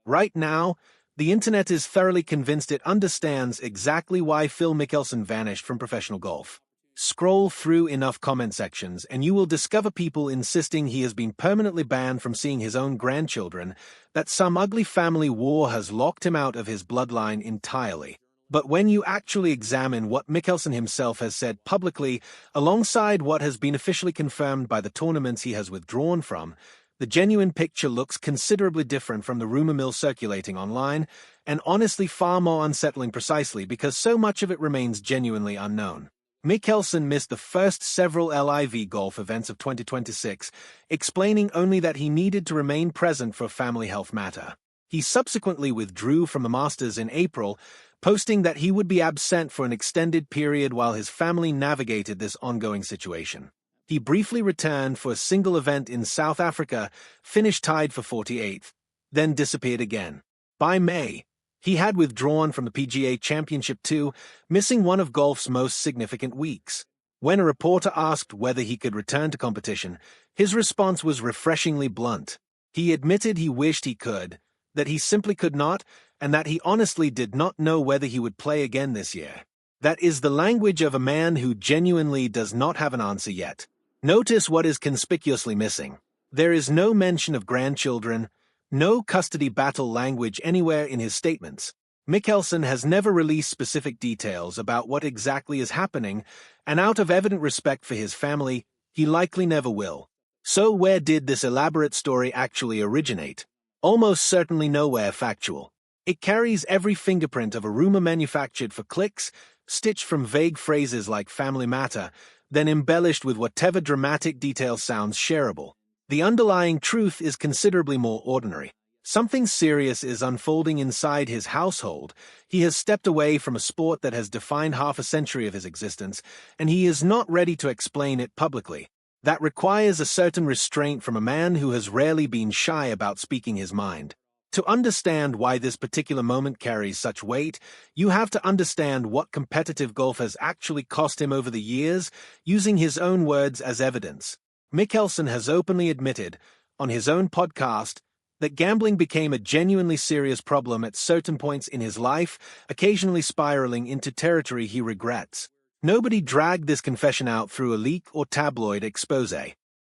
Right now, the internet is thoroughly convinced it understands exactly why Phil Mickelson vanished from professional golf. Scroll through enough comment sections and you will discover people insisting he has been permanently banned from seeing his own grandchildren, that some ugly family war has locked him out of his bloodline entirely. But when you actually examine what Mickelson himself has said publicly, alongside what has been officially confirmed by the tournaments he has withdrawn from, the genuine picture looks considerably different from the rumor mill circulating online, and honestly far more unsettling precisely because so much of it remains genuinely unknown. Mickelson missed the first several LIV golf events of 2026, explaining only that he needed to remain present for a family health matter. He subsequently withdrew from the Masters in April, posting that he would be absent for an extended period while his family navigated this ongoing situation. He briefly returned for a single event in South Africa, finished tied for 48th, then disappeared again. By May, he had withdrawn from the PGA Championship too, missing one of golf's most significant weeks. When a reporter asked whether he could return to competition, his response was refreshingly blunt. He admitted he wished he could, that he simply could not, and that he honestly did not know whether he would play again this year. That is the language of a man who genuinely does not have an answer yet. Notice what is conspicuously missing. There is no mention of grandchildren, no custody battle language anywhere in his statements. Mickelson has never released specific details about what exactly is happening, and out of evident respect for his family, he likely never will. So where did this elaborate story actually originate? Almost certainly nowhere factual. It carries every fingerprint of a rumor manufactured for clicks, stitched from vague phrases like family matter, then embellished with whatever dramatic detail sounds shareable. The underlying truth is considerably more ordinary. Something serious is unfolding inside his household. He has stepped away from a sport that has defined half a century of his existence, and he is not ready to explain it publicly. That requires a certain restraint from a man who has rarely been shy about speaking his mind. To understand why this particular moment carries such weight, you have to understand what competitive golf has actually cost him over the years, using his own words as evidence. Mickelson has openly admitted, on his own podcast, that gambling became a genuinely serious problem at certain points in his life, occasionally spiraling into territory he regrets. Nobody dragged this confession out through a leak or tabloid expose.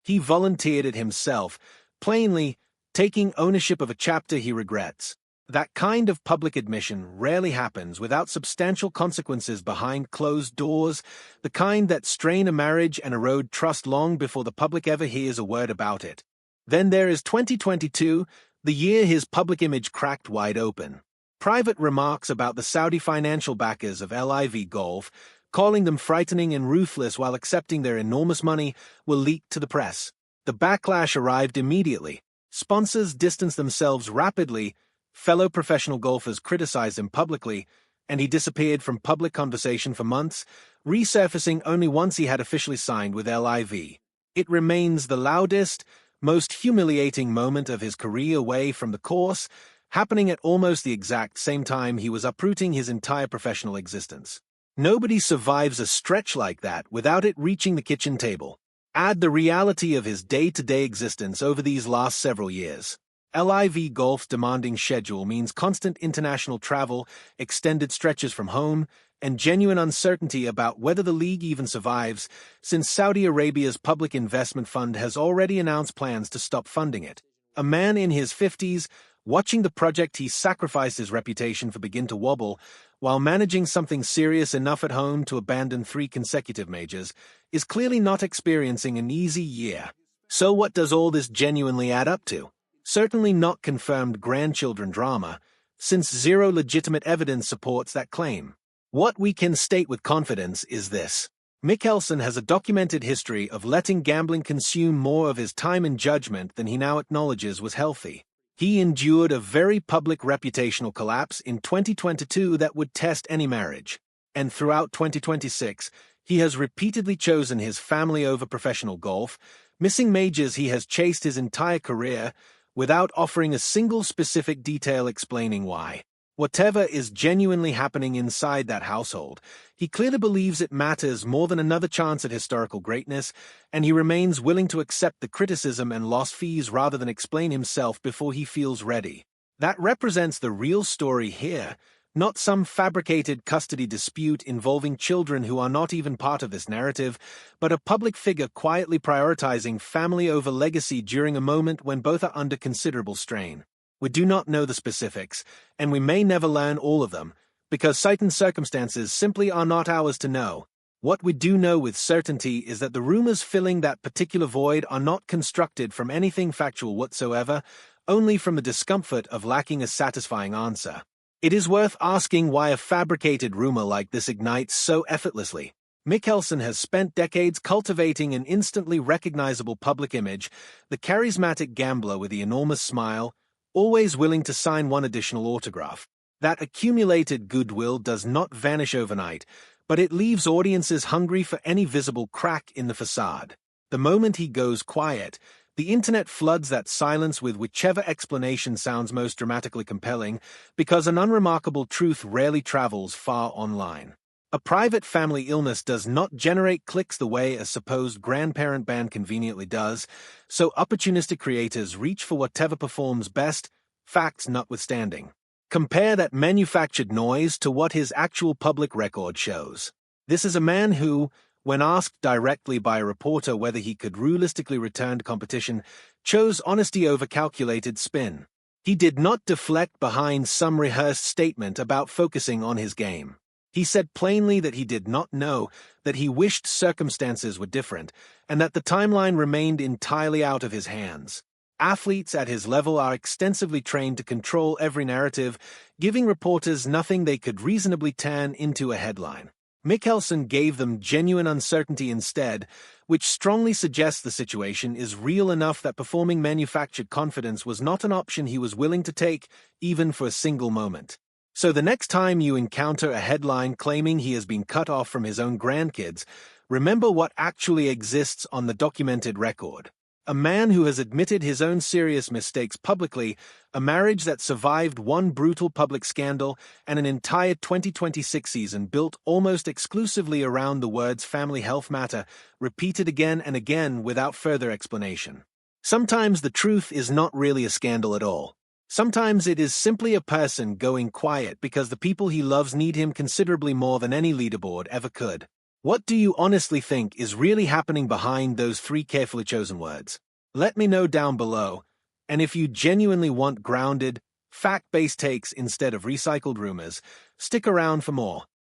He volunteered it himself, plainly taking ownership of a chapter he regrets. That kind of public admission rarely happens without substantial consequences behind closed doors, the kind that strain a marriage and erode trust long before the public ever hears a word about it. Then there is 2022, the year his public image cracked wide open. Private remarks about the Saudi financial backers of LIV Golf, calling them frightening and ruthless while accepting their enormous money, were leaked to the press. The backlash arrived immediately. Sponsors distanced themselves rapidly, fellow professional golfers criticized him publicly, and he disappeared from public conversation for months, resurfacing only once he had officially signed with LIV. It remains the loudest, most humiliating moment of his career away from the course, happening at almost the exact same time he was uprooting his entire professional existence. Nobody survives a stretch like that without it reaching the kitchen table. Add the reality of his day-to-day existence over these last several years. LIV Golf's demanding schedule means constant international travel, extended stretches from home, and genuine uncertainty about whether the league even survives, since Saudi Arabia's public investment fund has already announced plans to stop funding it. A man in his 50s, watching the project he sacrificed his reputation for begin to wobble, while managing something serious enough at home to abandon 3 consecutive majors, is clearly not experiencing an easy year. So what does all this genuinely add up to? Certainly not confirmed grandchildren drama, since zero legitimate evidence supports that claim. What we can state with confidence is this. Mickelson has a documented history of letting gambling consume more of his time and judgment than he now acknowledges was healthy. He endured a very public reputational collapse in 2022 that would test any marriage. And throughout 2026, he has repeatedly chosen his family over professional golf, missing majors he has chased his entire career, without offering a single specific detail explaining why. Whatever is genuinely happening inside that household, he clearly believes it matters more than another chance at historical greatness, and he remains willing to accept the criticism and lost fees rather than explain himself before he feels ready. That represents the real story here, not some fabricated custody dispute involving children who are not even part of this narrative, but a public figure quietly prioritizing family over legacy during a moment when both are under considerable strain. We do not know the specifics, and we may never learn all of them, because certain circumstances simply are not ours to know. What we do know with certainty is that the rumors filling that particular void are not constructed from anything factual whatsoever, only from the discomfort of lacking a satisfying answer. It is worth asking why a fabricated rumor like this ignites so effortlessly. Mickelson has spent decades cultivating an instantly recognizable public image, the charismatic gambler with the enormous smile, always willing to sign one additional autograph. That accumulated goodwill does not vanish overnight, but it leaves audiences hungry for any visible crack in the facade. The moment he goes quiet, the internet floods that silence with whichever explanation sounds most dramatically compelling, because an unremarkable truth rarely travels far online. A private family illness does not generate clicks the way a supposed grandparent ban conveniently does, so opportunistic creators reach for whatever performs best, facts notwithstanding. Compare that manufactured noise to what his actual public record shows. This is a man who, when asked directly by a reporter whether he could realistically return to competition, chose honesty over calculated spin. He did not deflect behind some rehearsed statement about focusing on his game. He said plainly that he did not know, that he wished circumstances were different, and that the timeline remained entirely out of his hands. Athletes at his level are extensively trained to control every narrative, giving reporters nothing they could reasonably turn into a headline. Mickelson gave them genuine uncertainty instead, which strongly suggests the situation is real enough that performing manufactured confidence was not an option he was willing to take, even for a single moment. So the next time you encounter a headline claiming he has been cut off from his own grandkids, remember what actually exists on the documented record. A man who has admitted his own serious mistakes publicly, a marriage that survived one brutal public scandal, and an entire 2026 season built almost exclusively around the words family health matter, repeated again and again without further explanation. Sometimes the truth is not really a scandal at all. Sometimes it is simply a person going quiet because the people he loves need him considerably more than any leaderboard ever could. What do you honestly think is really happening behind those three carefully chosen words? Let me know down below, and if you genuinely want grounded, fact-based takes instead of recycled rumors, stick around for more.